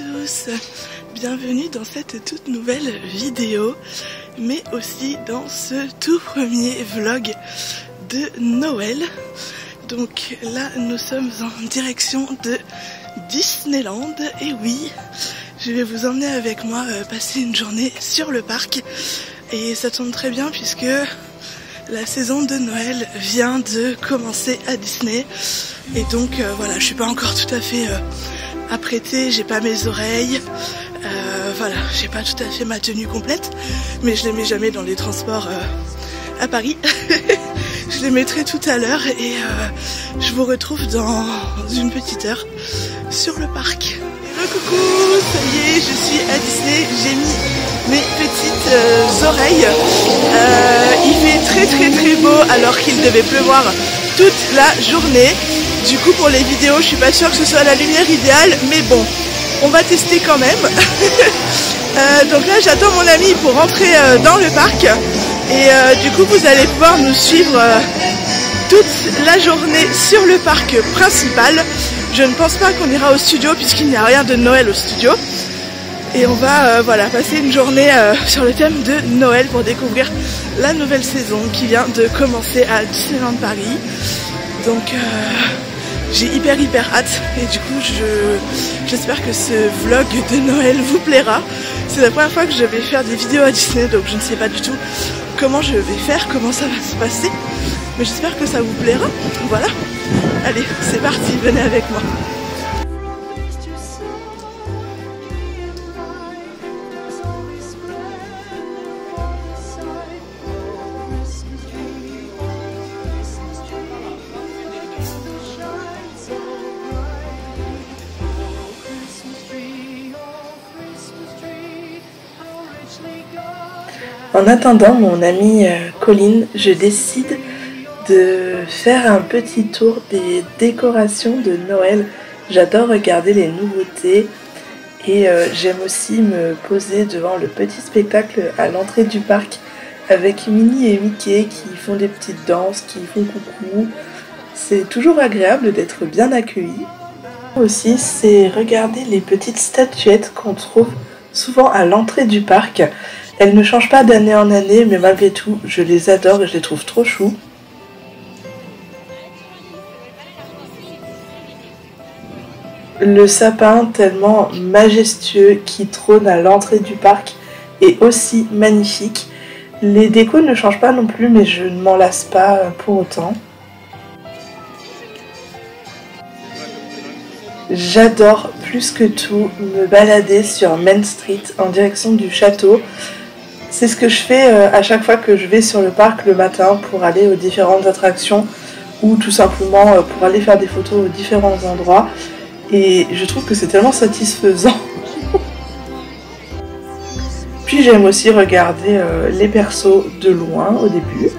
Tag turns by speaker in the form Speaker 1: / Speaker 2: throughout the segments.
Speaker 1: tous, bienvenue dans cette toute nouvelle vidéo, mais aussi dans ce tout premier vlog de Noël. Donc là nous sommes en direction de Disneyland, et oui, je vais vous emmener avec moi passer une journée sur le parc, et ça tombe très bien puisque la saison de Noël vient de commencer à Disney, et donc voilà, je suis pas encore tout à fait apprêtée, j'ai pas mes oreilles, voilà, j'ai pas tout à fait ma tenue complète, mais je les mets jamais dans les transports à Paris. Je les mettrai tout à l'heure et je vous retrouve dans une petite heure sur le parc. Coucou, ça y est, je suis à Disney, j'ai mis mes petites oreilles. Il fait très beau alors qu'il devait pleuvoir toute la journée. Du coup pour les vidéos je suis pas sûre que ce soit la lumière idéale, mais bon, on va tester quand même. Donc là j'attends mon ami pour rentrer dans le parc, et du coup vous allez pouvoir nous suivre toute la journée sur le parc principal. Je ne pense pas qu'on ira au studio puisqu'il n'y a rien de Noël au studio, et on va voilà, passer une journée sur le thème de Noël pour découvrir la nouvelle saison qui vient de commencer à Disneyland Paris. Donc j'ai hyper hâte, et du coup j'espère que ce vlog de Noël vous plaira. C'est la première fois que je vais faire des vidéos à Disney, donc je ne sais pas du tout comment je vais faire, comment ça va se passer, mais j'espère que ça vous plaira. Voilà, allez, c'est parti, venez avec moi. En attendant mon amie Colline, je décide de faire un petit tour des décorations de Noël. J'adore regarder les nouveautés, et j'aime aussi me poser devant le petit spectacle à l'entrée du parc avec Minnie et Mickey qui font des petites danses, qui font coucou. C'est toujours agréable d'être bien accueilli. Aussi, c'est regarder les petites statuettes qu'on trouve souvent à l'entrée du parc. Elles ne changent pas d'année en année, mais malgré tout, je les adore et je les trouve trop chou. Le sapin tellement majestueux qui trône à l'entrée du parc est aussi magnifique. Les décos ne changent pas non plus, mais je ne m'en lasse pas pour autant. J'adore plus que tout me balader sur Main Street en direction du château. C'est ce que je fais à chaque fois que je vais sur le parc le matin pour aller aux différentes attractions, ou tout simplement pour aller faire des photos aux différents endroits. Et je trouve que c'est tellement satisfaisant. Puis j'aime aussi regarder les persos de loin au début.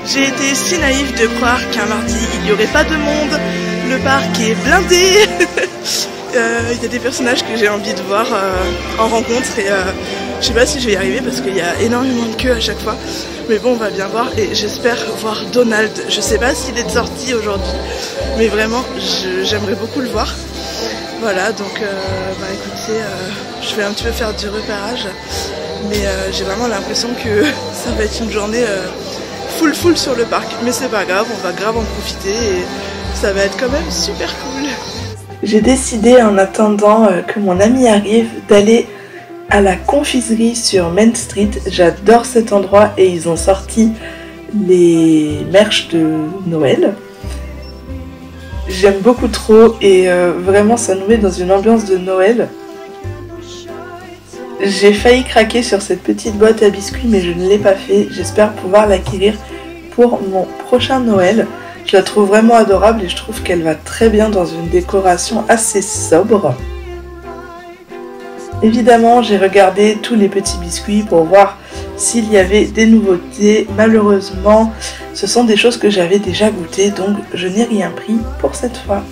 Speaker 1: J'ai été si naïve de croire qu'un mardi il n'y aurait pas de monde. Le parc est blindé. Il y a des personnages que j'ai envie de voir en rencontre, et je sais pas si je vais y arriver parce qu'il y a énormément de queue à chaque fois. Mais bon, on va bien voir, et j'espère voir Donald. Je sais pas s'il est sorti aujourd'hui, mais vraiment j'aimerais beaucoup le voir. Voilà, donc bah écoutez, je vais un petit peu faire du repérage, mais j'ai vraiment l'impression que ça va être une journée full sur le parc. Mais c'est pas grave, on va grave en profiter, et ça va être quand même super cool. J'ai décidé, en attendant que mon ami arrive, d'aller à la confiserie sur Main Street. J'adore cet endroit, et ils ont sorti les merch de Noël. J'aime beaucoup trop, et vraiment ça nous met dans une ambiance de Noël. J'ai failli craquer sur cette petite boîte à biscuits, mais je ne l'ai pas fait. J'espère pouvoir l'acquérir pour mon prochain Noël. Je la trouve vraiment adorable, et je trouve qu'elle va très bien dans une décoration assez sobre. Évidemment, j'ai regardé tous les petits biscuits pour voir s'il y avait des nouveautés. Malheureusement, ce sont des choses que j'avais déjà goûtées, donc je n'ai rien pris pour cette fois.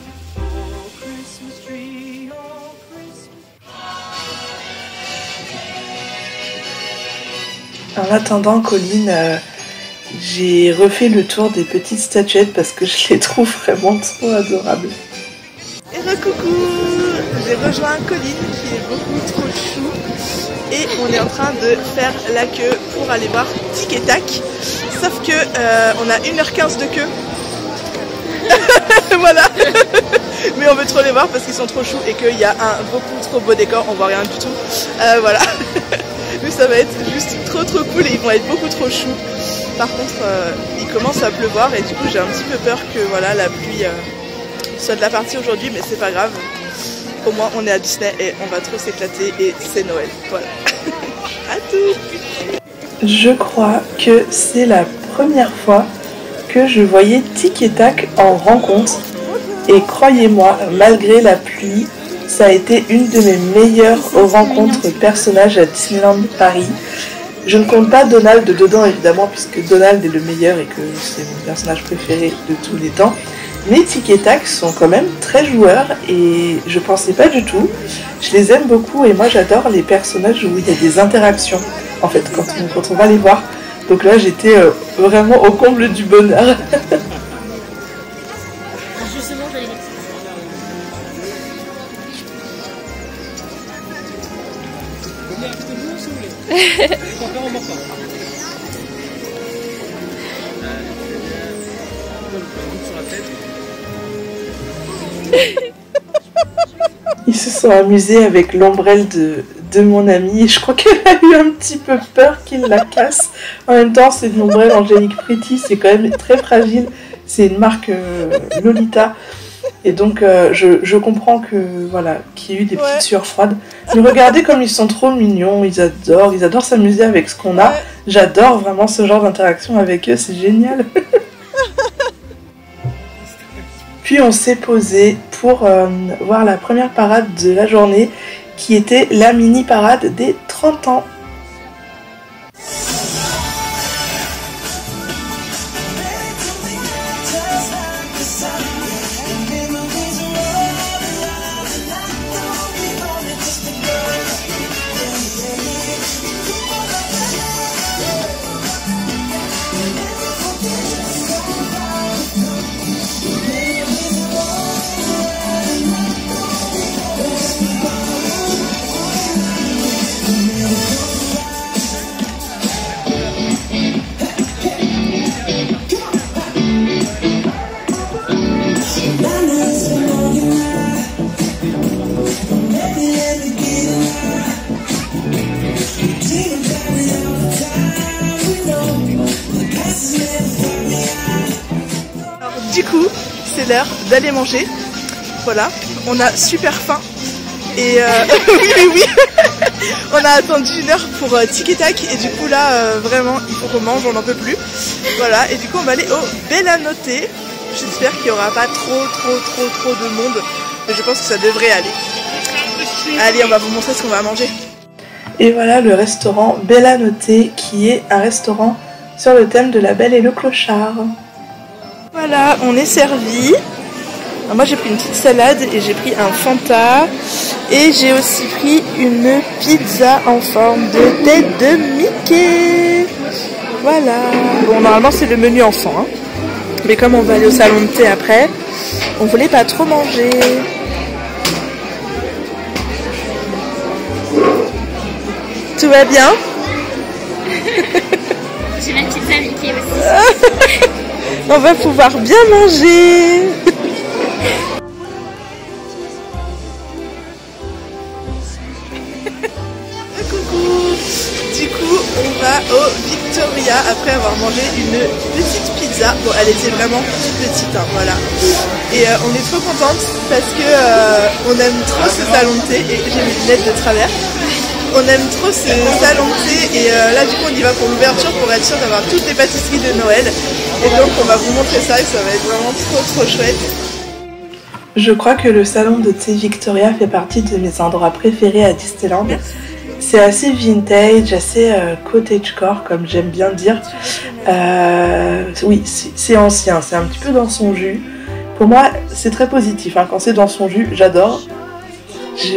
Speaker 1: En attendant Colline, j'ai refait le tour des petites statuettes parce que je les trouve vraiment trop adorables. Et recoucou, j'ai rejoint Colline qui est beaucoup trop chou et on est en train de faire la queue pour aller voir Tic et Tac. Sauf que on a 1h15 de queue. Voilà. Mais on veut trop les voir parce qu'ils sont trop choux et qu'il y a un beaucoup trop beau décor, on voit rien du tout. Voilà. Mais ça va être juste trop cool et ils vont être beaucoup trop choux. Par contre, il commence à pleuvoir et du coup j'ai un petit peu peur que voilà, la pluie soit de la partie aujourd'hui, mais c'est pas grave. Au moins on est à Disney et on va trop s'éclater et c'est Noël. Voilà. À tout. Je crois que c'est la première fois que je voyais Tic et Tac en rencontre. Et croyez-moi, malgré la pluie, ça a été une de mes meilleures rencontres personnages à Disneyland Paris. Je ne compte pas Donald dedans évidemment, puisque Donald est le meilleur et que c'est mon personnage préféré de tous les temps. Mais Tic et Tac sont quand même très joueurs et je pensais pas du tout. Je les aime beaucoup et moi j'adore les personnages où il y a des interactions, en fait, quand on va les voir. Donc là j'étais vraiment au comble du bonheur.
Speaker 2: Justement, j'allais dire
Speaker 1: Ils se sont amusés avec l'ombrelle de mon amie et je crois qu'elle a eu un petit peu peur qu'il la casse. En même temps, c'est une ombrelle Angélique Pretty, c'est quand même très fragile. C'est une marque Lolita. Et donc, je comprends que voilà, qu'il y ait eu des petites sueurs froides. Mais regardez comme ils sont trop mignons, ils adorent s'amuser avec ce qu'on a. J'adore vraiment ce genre d'interaction avec eux, c'est génial. Puis on s'est posé pour voir la première parade de la journée, qui était la mini parade des 30 ans. Du coup, c'est l'heure d'aller manger. Voilà, on a super faim. Et oui. On a attendu 1 heure pour Tic et Tac. Et du coup là, vraiment, il faut qu'on mange, on n'en peut plus. Voilà, et du coup on va aller au Bella Notte. J'espère qu'il n'y aura pas trop de monde. Mais je pense que ça devrait aller. Allez, on va vous montrer ce qu'on va manger. Et voilà le restaurant Bella Notte, qui est un restaurant sur le thème de La Belle et le Clochard. Voilà, on est servi. Alors moi j'ai pris une petite salade et j'ai pris un Fanta. Et j'ai aussi pris une pizza en forme de tête de Mickey. Voilà. Bon, normalement c'est le menu enfant. Hein. Mais comme on va aller au salon de thé après, on voulait pas trop manger. Tout va bien?
Speaker 2: J'ai ma pizza Mickey aussi.
Speaker 1: On va pouvoir bien manger. Coucou. Du coup, on va au Victoria après avoir mangé une petite pizza. Bon, elle était vraiment toute petite, hein, voilà. Et on est trop contente parce que on aime trop ce salon de thé. Et j'ai mes lunettes de travers. On aime trop ce salon de thé et là du coup on y va pour l'ouverture pour être sûr d'avoir toutes les pâtisseries de Noël. Et donc on va vous montrer ça et ça va être vraiment trop chouette. Je crois que le salon de thé Victoria fait partie de mes endroits préférés à Disneyland. C'est assez vintage, assez cottagecore comme j'aime bien dire. Oui, c'est ancien, c'est un petit peu dans son jus. Pour moi c'est très positif, hein. Quand c'est dans son jus, j'adore.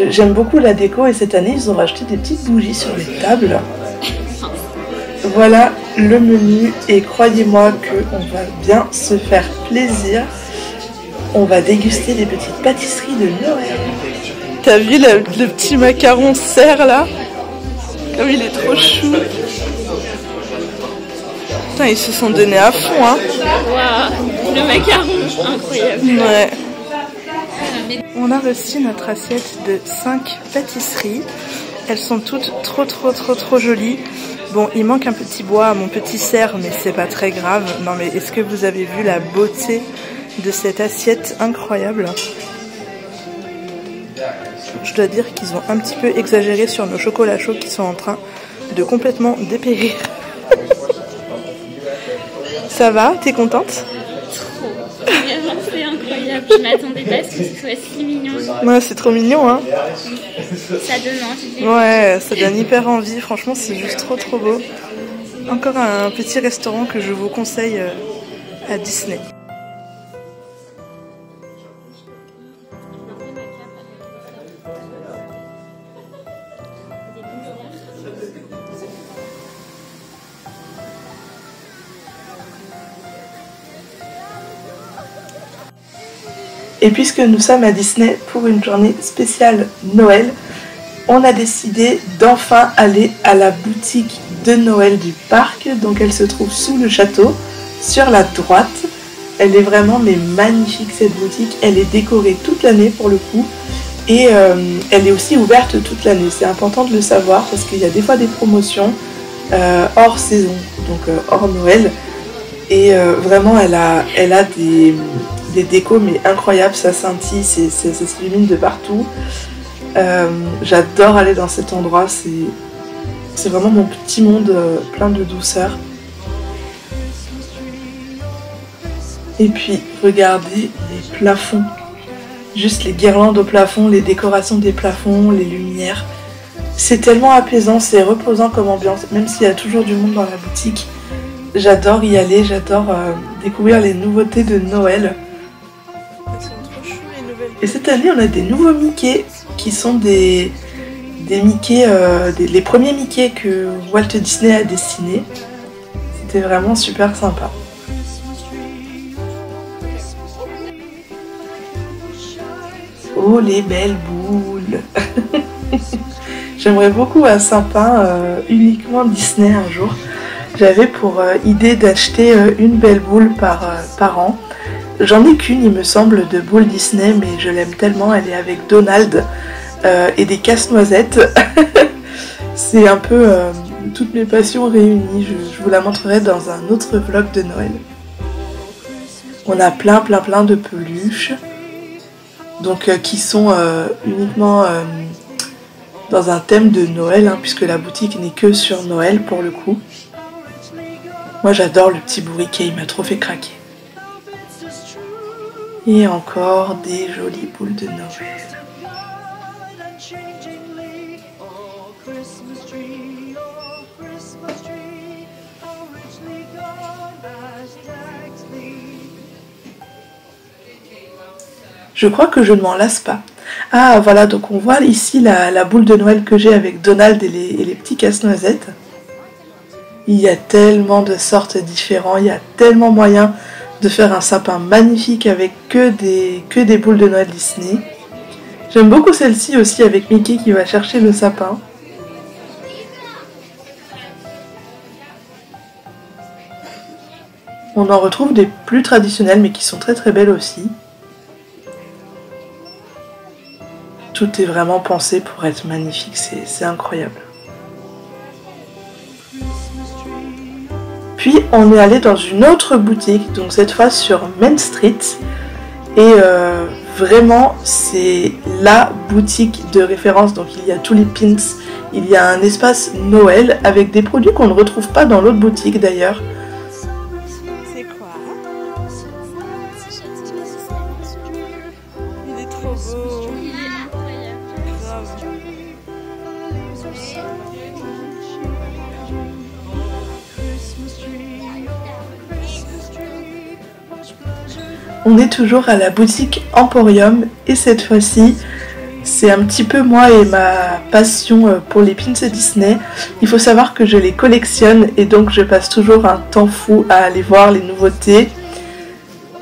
Speaker 1: J'aime beaucoup la déco et cette année ils ont rajouté des petites bougies sur les tables. Voilà le menu et croyez-moi qu'on va bien se faire plaisir. on va déguster des petites pâtisseries de Noël. T'as vu le petit macaron serre là? Comme il est trop chou. Putain, ils se sont donnés à fond, hein.
Speaker 2: Waouh, le macaron, incroyable.
Speaker 1: Ouais. On a reçu notre assiette de 5 pâtisseries. Elles sont toutes trop jolies. Bon, il manque un petit bois à mon petit cerf, mais c'est pas très grave. Non mais est-ce que vous avez vu la beauté de cette assiette incroyable? Je dois dire qu'ils ont un petit peu exagéré sur nos chocolats chauds qui sont en train de complètement dépérir. Ça va? T'es contente?
Speaker 2: Trop. Vraiment, c'est incroyable. Je m'attendais pas à ce que ce soit si mignon.
Speaker 1: Ouais, c'est trop mignon, hein.
Speaker 2: Ça donne envie.
Speaker 1: Ouais, ça donne hyper envie. Franchement, c'est juste trop beau. Encore un petit restaurant que je vous conseille à Disney. Et puisque nous sommes à Disney pour une journée spéciale Noël, on a décidé d'enfin aller à la boutique de Noël du parc. Donc elle se trouve sous le château, sur la droite. Elle est vraiment magnifique cette boutique. Elle est décorée toute l'année pour le coup. Et elle est aussi ouverte toute l'année. C'est important de le savoir parce qu'il y a des fois des promotions hors saison, donc hors Noël. Et vraiment elle a des décos mais incroyables, ça scintille, ça s'illumine de partout. J'adore aller dans cet endroit, c'est vraiment mon petit monde plein de douceur. Et puis regardez les plafonds, juste les guirlandes au plafond, les décorations des plafonds, les lumières. C'est tellement apaisant, c'est reposant comme ambiance, même s'il y a toujours du monde dans la boutique. J'adore y aller, j'adore découvrir les nouveautés de Noël. Et cette année, on a des nouveaux Mickey qui sont des Mickey, les premiers Mickey que Walt Disney a dessinés. C'était vraiment super sympa. Oh, les belles boules! J'aimerais beaucoup un sapin uniquement Disney un jour. J'avais pour idée d'acheter une belle boule par an. J'en ai qu'une, il me semble, de boule Disney, mais je l'aime tellement. Elle est avec Donald et des casse-noisettes. C'est un peu toutes mes passions réunies. Je vous la montrerai dans un autre vlog de Noël. On a plein de peluches, donc qui sont uniquement dans un thème de Noël, hein, puisque la boutique n'est que sur Noël pour le coup. Moi j'adore le petit bourriquet, il m'a trop fait craquer. Et encore des jolies boules de Noël. Je crois que je ne m'en lasse pas. Ah voilà, donc on voit ici la boule de Noël que j'ai avec Donald et les petits casse-noisettes. Il y a tellement de sortes différentes, il y a tellement moyen de faire un sapin magnifique avec que des boules de Noël Disney. J'aime beaucoup celle-ci aussi avec Mickey qui va chercher le sapin. On en retrouve des plus traditionnelles mais qui sont très belles aussi. Tout est vraiment pensé pour être magnifique, c'est incroyable. Puis on est allé dans une autre boutique, donc cette fois sur Main Street. Et vraiment c'est la boutique de référence, donc il y a tous les pins, il y a un espace Noël avec des produits qu'on ne retrouve pas dans l'autre boutique d'ailleurs. C'est quoi? Il est trop beau.
Speaker 2: Il est incroyable.
Speaker 1: On est toujours à la boutique Emporium et cette fois-ci c'est un petit peu moi et ma passion pour les pins Disney. Il faut savoir que je les collectionne et donc je passe toujours un temps fou à aller voir les nouveautés.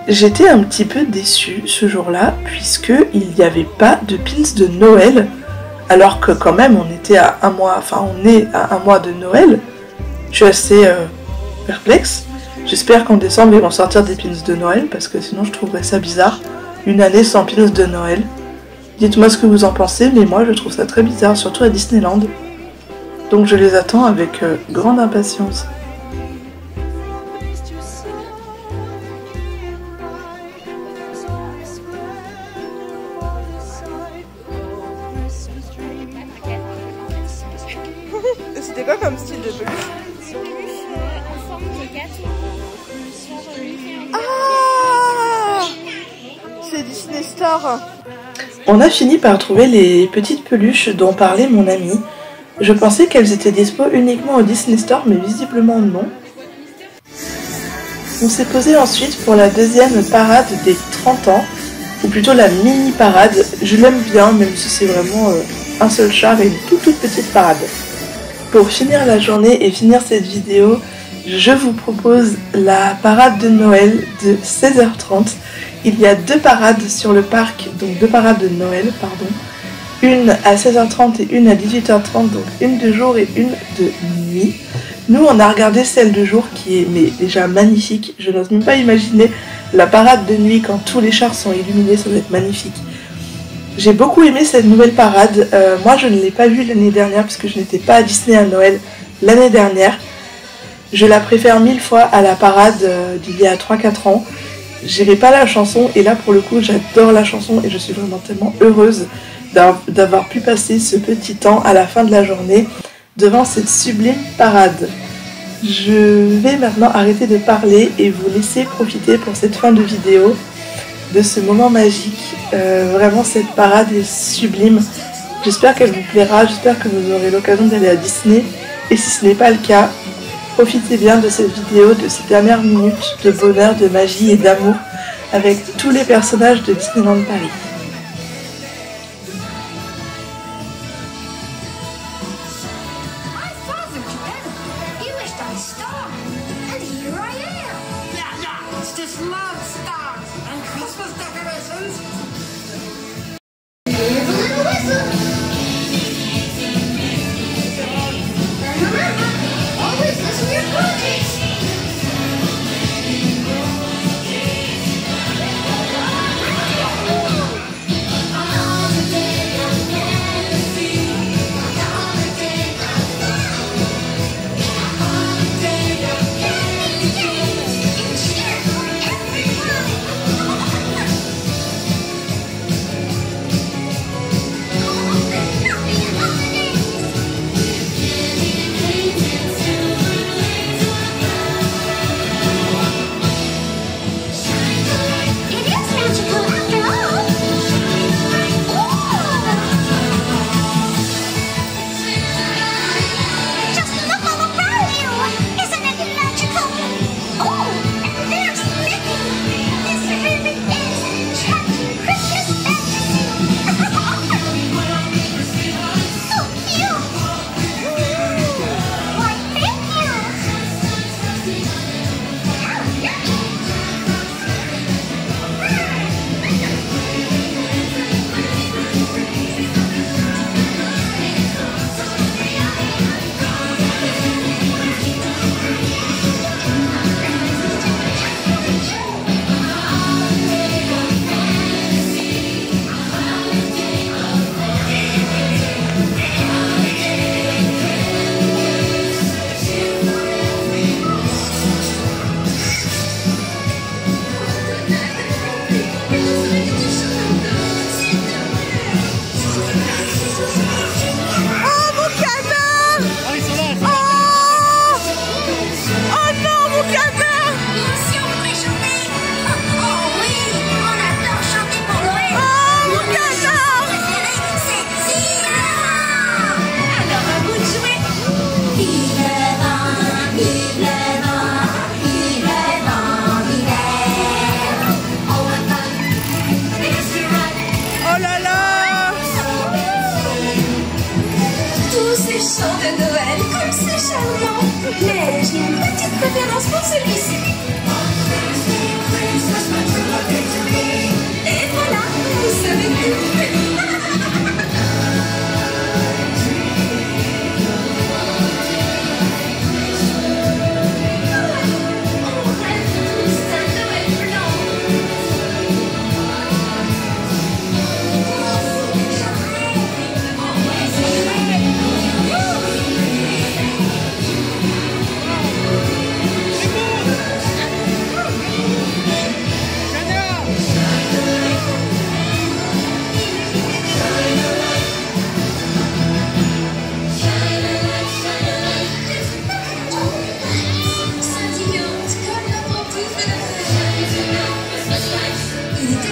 Speaker 1: J'étais un petit peu déçue ce jour-là puisque il n'y avait pas de pins de Noël, alors que quand même on était à un mois, enfin on est à un mois de Noël. Je suis assez perplexe. J'espère qu'en décembre ils vont sortir des pins de Noël parce que sinon je trouverais ça bizarre. Une année sans pins de Noël. Dites-moi ce que vous en pensez, mais moi je trouve ça très bizarre, surtout à Disneyland. Donc je les attends avec grande impatience. C'était quoi comme style de peluche?
Speaker 2: Des peluches en forme de gâteau.
Speaker 1: Ah, c'est Disney Store. On a fini par trouver les petites peluches dont parlait mon ami. Je pensais qu'elles étaient dispo uniquement au Disney Store, mais visiblement non. On s'est posé ensuite pour la deuxième parade des 30 ans, ou plutôt la mini parade. Je l'aime bien, même si c'est vraiment un seul char et une toute petite parade. Pour finir la journée et finir cette vidéo, je vous propose la parade de Noël de 16h30. Il y a deux parades sur le parc, donc deux parades de Noël, pardon. Une à 16h30 et une à 18h30, donc une de jour et une de nuit. Nous, on a regardé celle de jour qui est déjà magnifique. Je n'ose même pas imaginer la parade de nuit quand tous les chars sont illuminés, ça va être magnifique. J'ai beaucoup aimé cette nouvelle parade. Moi, je ne l'ai pas vue l'année dernière puisque je n'étais pas à Disney à Noël l'année dernière. Je la préfère 1000 fois à la parade d'il y a 3-4 ans. J'aimais pas la chanson et là, pour le coup, j'adore la chanson et je suis vraiment tellement heureuse d'avoir pu passer ce petit temps à la fin de la journée devant cette sublime parade. Je vais maintenant arrêter de parler et vous laisser profiter pour cette fin de vidéo de ce moment magique. Vraiment, cette parade est sublime. J'espère qu'elle vous plaira, j'espère que vous aurez l'occasion d'aller à Disney. Et si ce n'est pas le cas, profitez bien de cette vidéo, de ces dernières minutes de bonheur, de magie et d'amour avec tous les personnages de Disneyland Paris.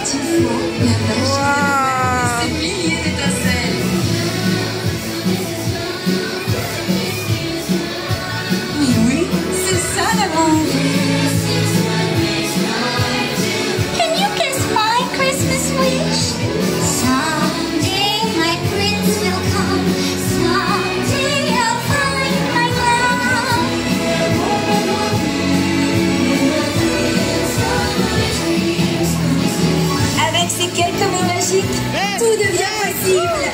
Speaker 3: effectivement la magie de ces milliers d'étincelles. Mais oui, c'est ça l'amour.
Speaker 4: Can you guess my Christmas wish? Someday my prince will come. Someday I'll find my love.
Speaker 3: Avec ces quelques mots magiques, tout devient possible.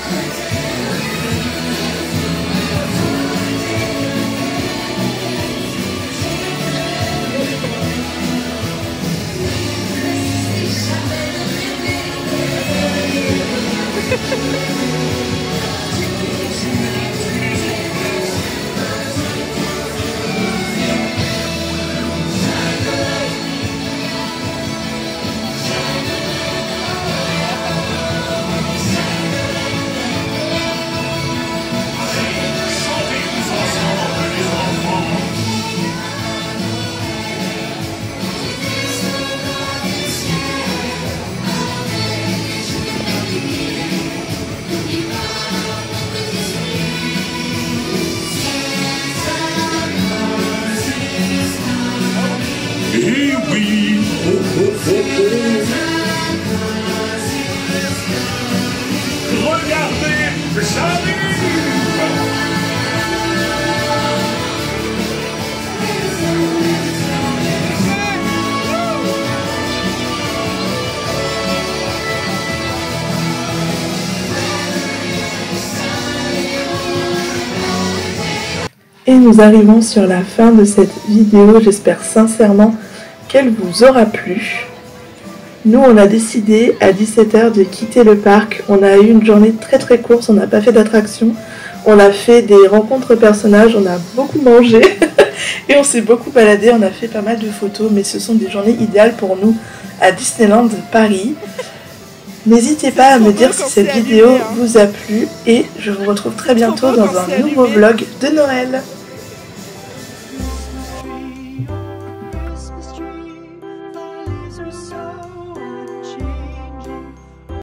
Speaker 5: Eh oui, oh, oh, oh, oh. Regardez, j'arrive.
Speaker 1: Et nous arrivons sur la fin de cette vidéo, j'espère sincèrement qu'elle vous aura plu. Nous on a décidé à 17 h de quitter le parc, on a eu une journée très courte, on n'a pas fait d'attraction, on a fait des rencontres personnages, on a beaucoup mangé et on s'est beaucoup baladé, on a fait pas mal de photos, mais ce sont des journées idéales pour nous à Disneyland Paris. N'hésitez pas à me dire si cette vidéo vous a plu et je vous retrouve très bientôt dans un nouveau vlog de Noël.